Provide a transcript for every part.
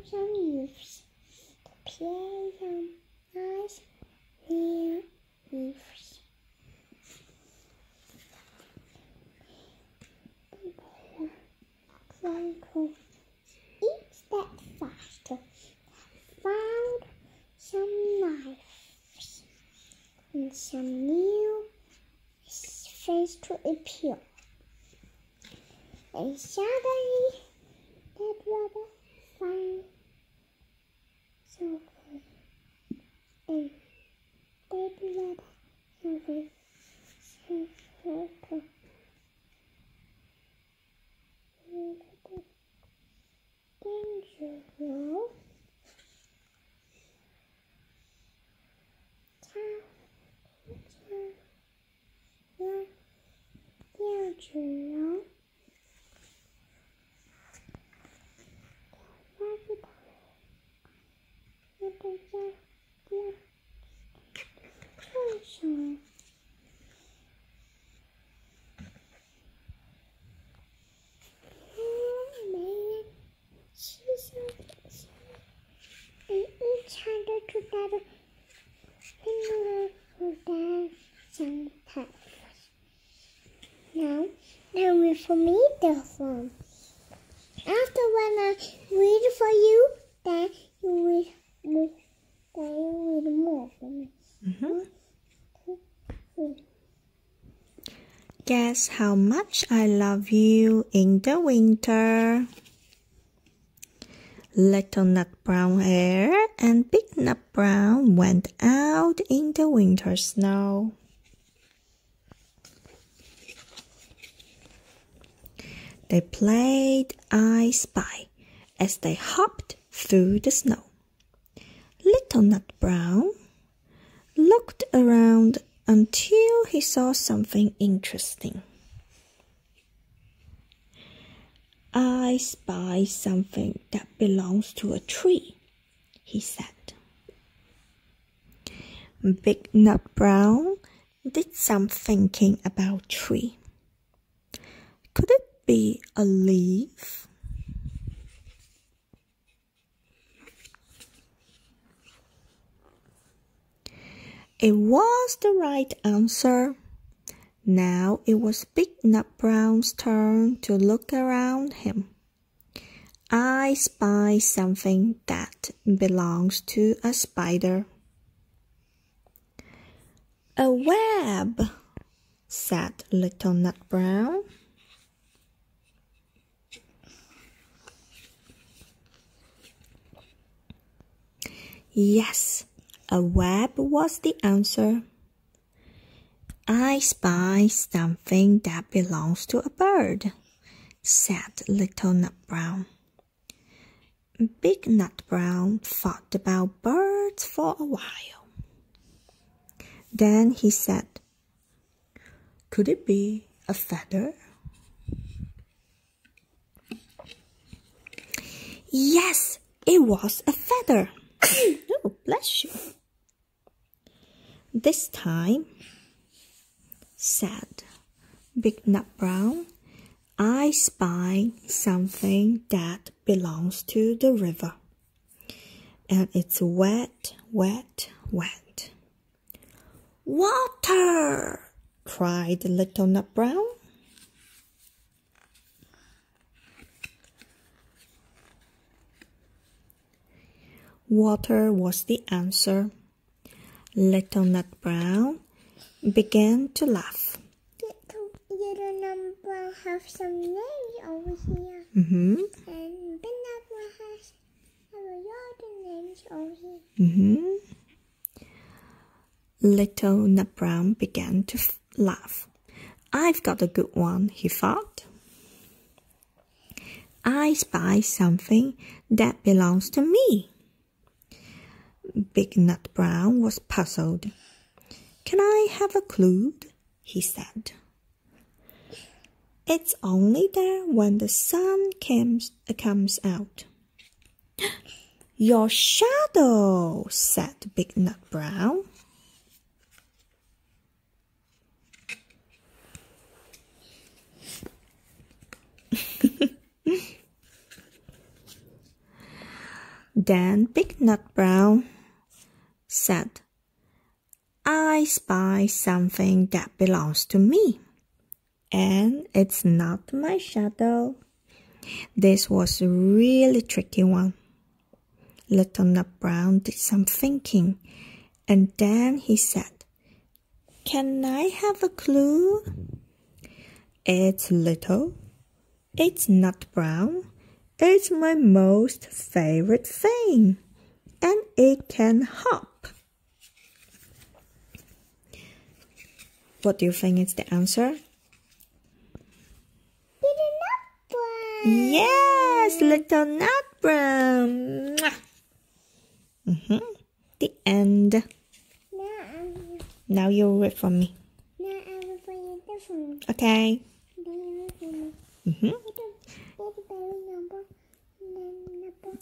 some leaves to play some nice new leaves. Each step faster, found some knives and some new face to appear. And suddenly, that rabbit found something. And that rabbit something dangerous. Now read for me the form. After when I read for you, then you read more for me. Guess how much I love you in the winter. Little Nut Brown Hare and Big Nut Brown went out in the winter snow. They played I Spy as they hopped through the snow. Little Nut Brown looked around until he saw something interesting. I spy something that belongs to a tree, he said. Big Nut Brown did some thinking about tree. Could it be a leaf? It was the right answer. Now it was Big Nut Brown's turn to look around him. I spy something that belongs to a spider. A web, said Little Nut Brown. Yes, a web was the answer. I spy something that belongs to a bird, said Little Nut Brown. Big Nut Brown thought about birds for a while. Then he said, could it be a feather? Yes, it was a feather. Oh, bless you. This time, said Big Nut Brown, I spy something that belongs to the river. And it's wet, wet, wet. Water! Cried Little Nut Brown. Water was the answer. Little Nut Brown began to laugh. Little Nut Brown have some names over here. Mm-hmm. And Big Nut Brown has a lot of names over here. Mm-hmm. Little Nut Brown began to laugh. I've got a good one, he thought. I spy something that belongs to me. Big Nut Brown was puzzled. Can I have a clue? He said. It's only there when the sun comes out. Your shadow, said Big Nut Brown. Then Big Nut Brown said, I spy something that belongs to me, and it's not my shadow. This was a really tricky one. Little Nut Brown did some thinking, and then he said, Can I have a clue? It's little. It's nut brown. It's my most favorite thing, and it can hop. What do you think is the answer? Little nut brown. Yes, little nut brown. The end. Now you read for me. Okay.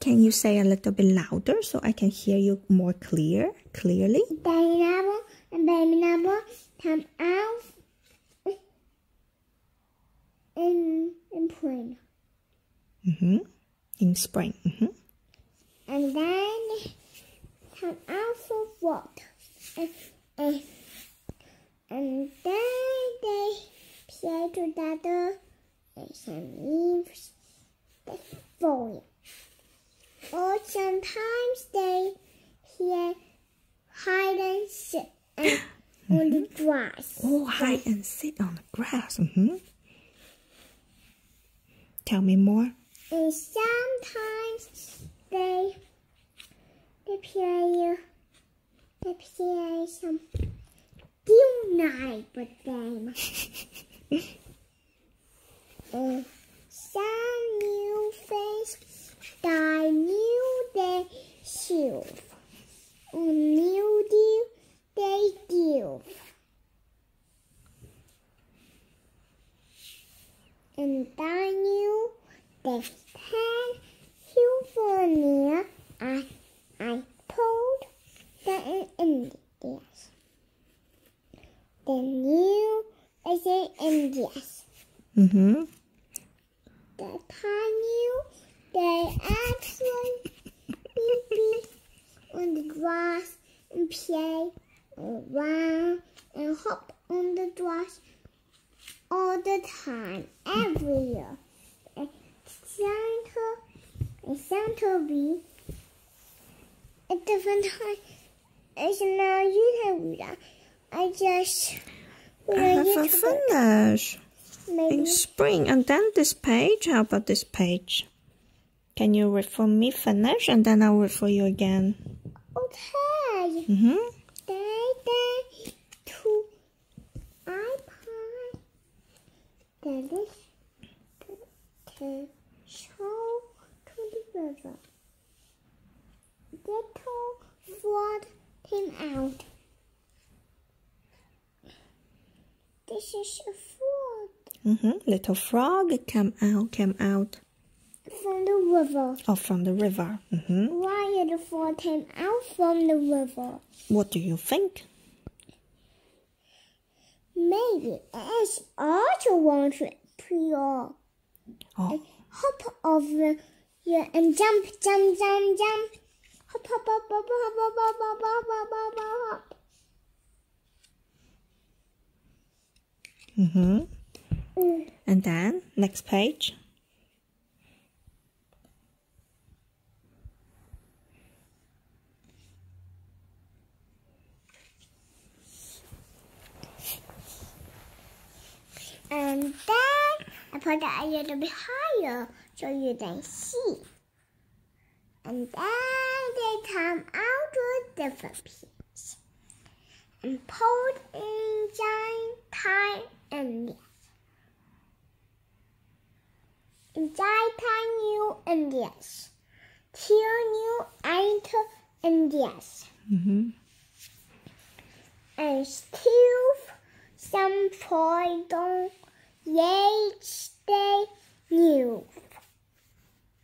Can you say a little bit louder so I can hear you more clearly? Baby come out in spring. In spring. And then come out for water. And then they play together and some leaves that fall. Or sometimes they play hide and seek on the grass. Oh, hide and sit on the grass. Tell me more. And sometimes they play some game night with them. Some new things that new they shoot. New do they do. And I knew they had souvenir. I told that in India. The new is in India. The tiny they actually be on the grass and play around and hop on the grass all the time, every year. Santa be a different time. It's now you can read that. I haven't finished. Maybe. In spring, and then this page. How about this page? Can you read for me? Finish, and then I'll read for you again. Okay. They to iPad. Then this to show to the river. Little frog came out. This is a frog. Little frog came out. From the river. Oh, from the river. Why the frog came out from the river? What do you think? Maybe it's also want to play. Oh. Hop over here and jump. Hop, hop, hop, hop, hop, hop, hop, hop, hop, hop, hop, hop. And then, next page. And then I put it a little bit higher so you can see. And then they come out with different pieces and pulled in giant time Indians. And giant new Indians. 2 new Indians. And still some point each day new.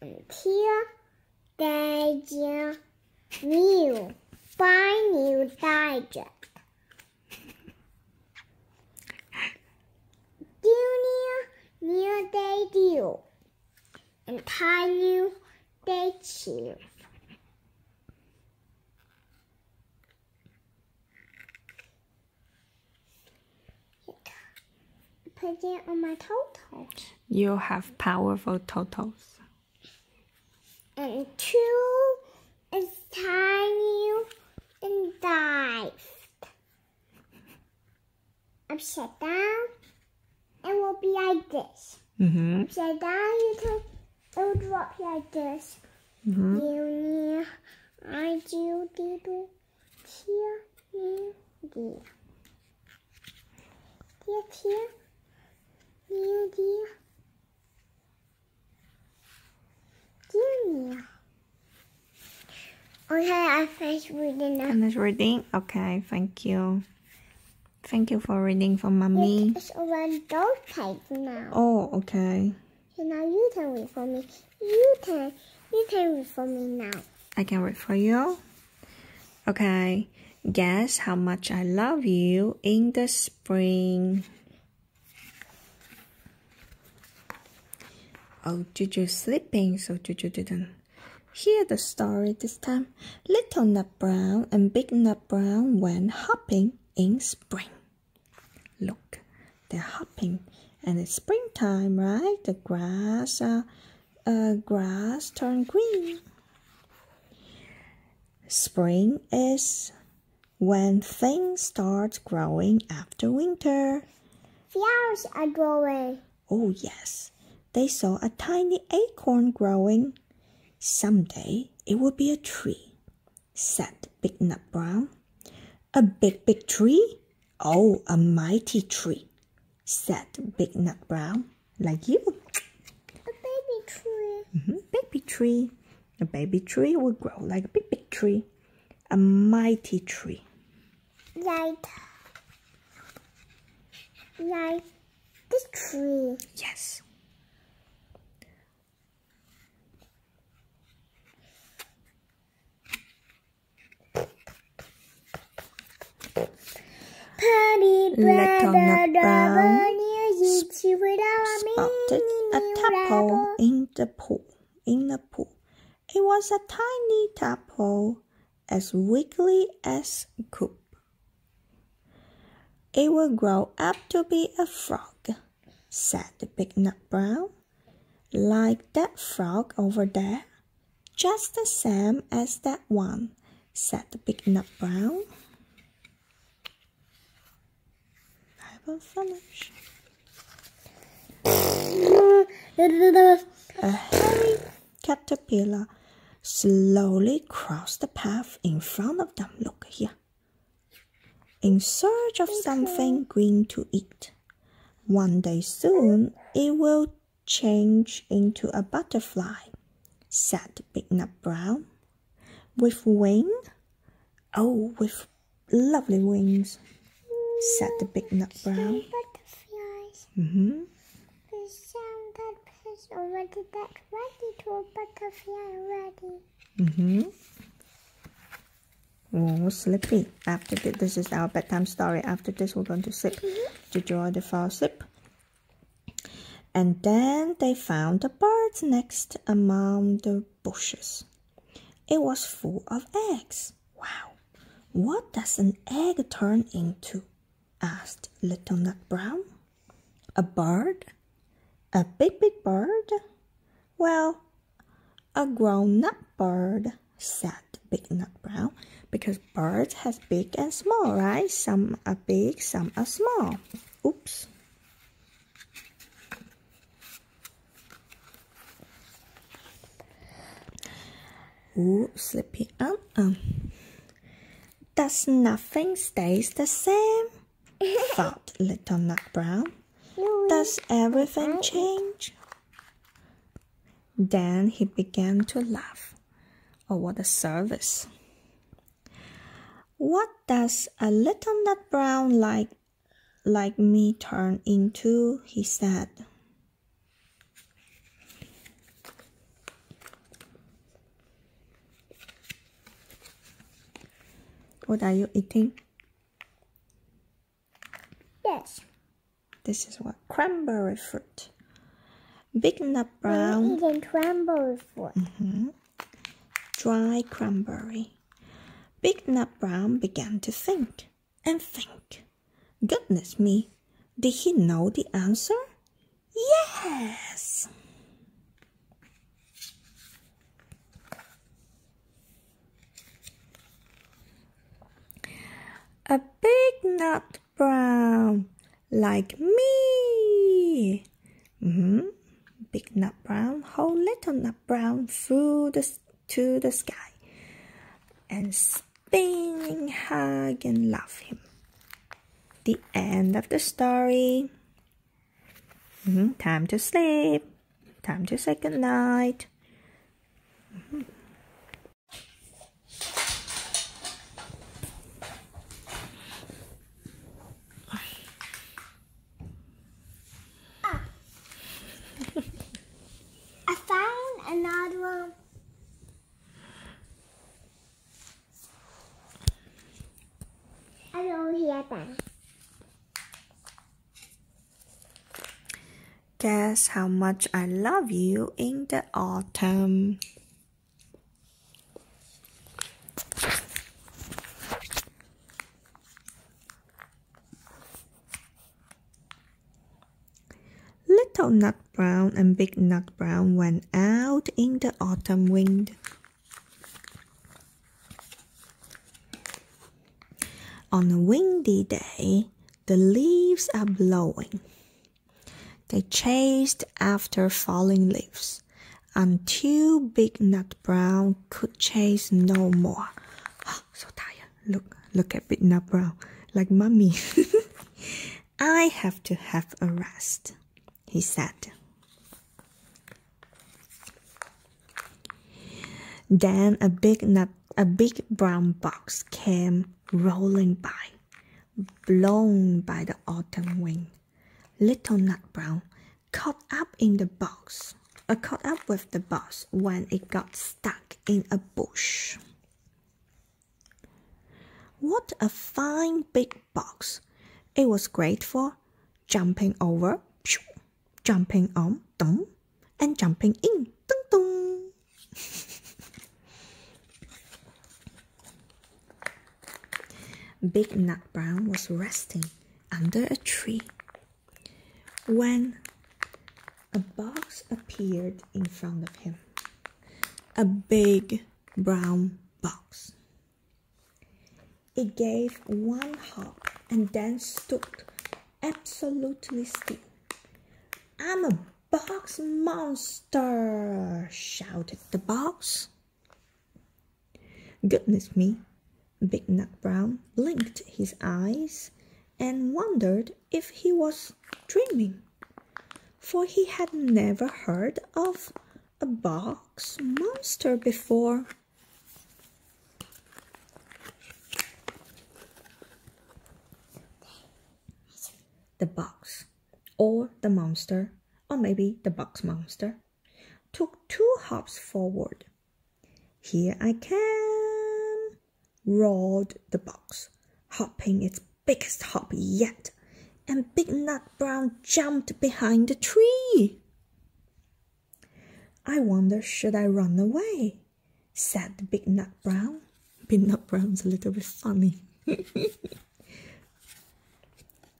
Until they just new by new digest. New they do. And tiny they chew. put it on my totals. You have powerful totals. And 2 is tiny and dived. Upside down, it will be like this. Upside down, it will drop like this. You, I do, do, here, you, do. Here, you, do. Okay, I finished reading now. Finish reading? Okay, thank you. Thank you for reading for mommy. It's around those pages now. Oh, okay. So now you can read for me. You can read for me now. I can read for you. Okay. Guess how much I love you in the spring. Oh, Juju sleeping, so Juju didn't hear the story this time. Little Nut Brown and Big Nut Brown went hopping in spring. Look, they're hopping, and it's springtime, right? The grass turned green. Spring is when things start growing after winter. Flowers are growing. Oh yes, they saw a tiny acorn growing. Someday it will be a tree, said Big Nut Brown. A big, big tree? Oh, a mighty tree, said Big Nut Brown. Like you. A baby tree. Baby tree. A baby tree will grow like a big, big tree. A mighty tree. Like this tree. Yes. Little Nut Brown spotted a tadpole in the pool. It was a tiny tadpole, as wiggly as a coop. It will grow up to be a frog, said the Big Nut Brown. Like that frog over there, just the same as that one, said the Big Nut Brown. I will finish. A hairy caterpillar slowly crossed the path in front of them. Look here. In search of something green to eat. One day soon, it will change into a butterfly, said Big Nut Brown. With wings? Oh, with lovely wings, said the Big Nut Brown. Butterflies. The sound that is already that ready to a butterfly already. Oh, sleepy. After this is our bedtime story. After this, we're going to sleep. Juju already fell asleep. And then they found a bird's nest among the bushes. It was full of eggs. Wow, what does an egg turn into? Asked Little Nut Brown. A bird? A big, big bird? Well, a grown-up bird, said Big Nut Brown, because birds has big and small, right? Some are big, some are small. Oops. Ooh, sleepy. Does nothing stays the same? Thought Little Nut Brown. Does everything change? Then he began to laugh. Oh, what a service. What does a little nut brown like me turn into? He said. What are you eating? Yes. This is what? Cranberry fruit. Big Nut Brown. We're eating cranberry fruit. Dry cranberry. Big Nut Brown began to think and think. Goodness me, Did he know the answer? Yes! A big nut brown, like me. Big nut brown, hold little nut brown to the sky, and spinning, hug and love him. The end of the story. Time to sleep. Time to say good night. I found another one. I don't hear that. Guess how much I love you in the autumn. Little Nut Brown and Big Nut Brown went out in the autumn wind. On a windy day, the leaves are blowing. They chased after falling leaves until Big Nut Brown could chase no more. Oh, so tired. Look at Big Nut Brown, like mommy. I have to have a rest, he said. Then a big brown box came rolling by, blown by the autumn wind. Little Nut Brown caught up with the box when it got stuck in a bush. What a fine big box! It was great for jumping over, jumping on, and jumping in, Big Nut Brown was resting under a tree when a box appeared in front of him. A big brown box. It gave one hop and then stood absolutely still. I'm a box monster, shouted the box. Goodness me, Big Nut Brown blinked his eyes and wondered if he was dreaming, for he had never heard of a box monster before. The box, or the monster, or maybe the box monster, took 2 hops forward. Here I come, roared the box, hopping its biggest hop yet, and Big Nut Brown jumped behind the tree. I wonder, should I run away? Said Big Nut Brown. Big Nut Brown's a little bit funny.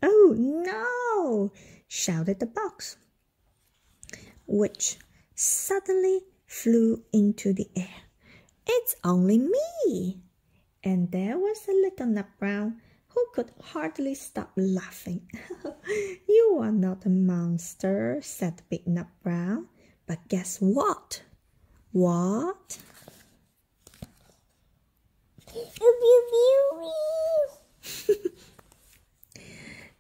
Oh no! Shouted the box, which suddenly flew into the air. It's only me! And there was a little Nut Brown who could hardly stop laughing. You are not a monster, said Big Nut Brown. But guess what? What?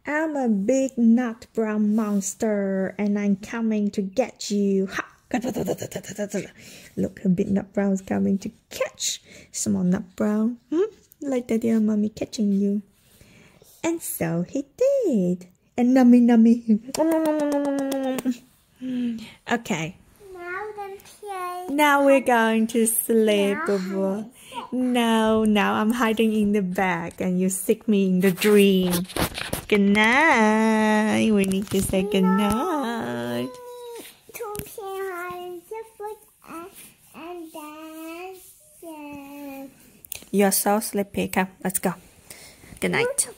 I'm a big nut brown monster and I'm coming to get you. Ha! Look, a big nut brown is coming to catch small nut brown. Like daddy and mommy catching you. And so he did. And nummy. Okay. Now we're going to sleep. No, now I'm hiding in the bag and you sick me in the dream. Good night. We need to say good night. You're so sleepy. Come, let's go. Good night.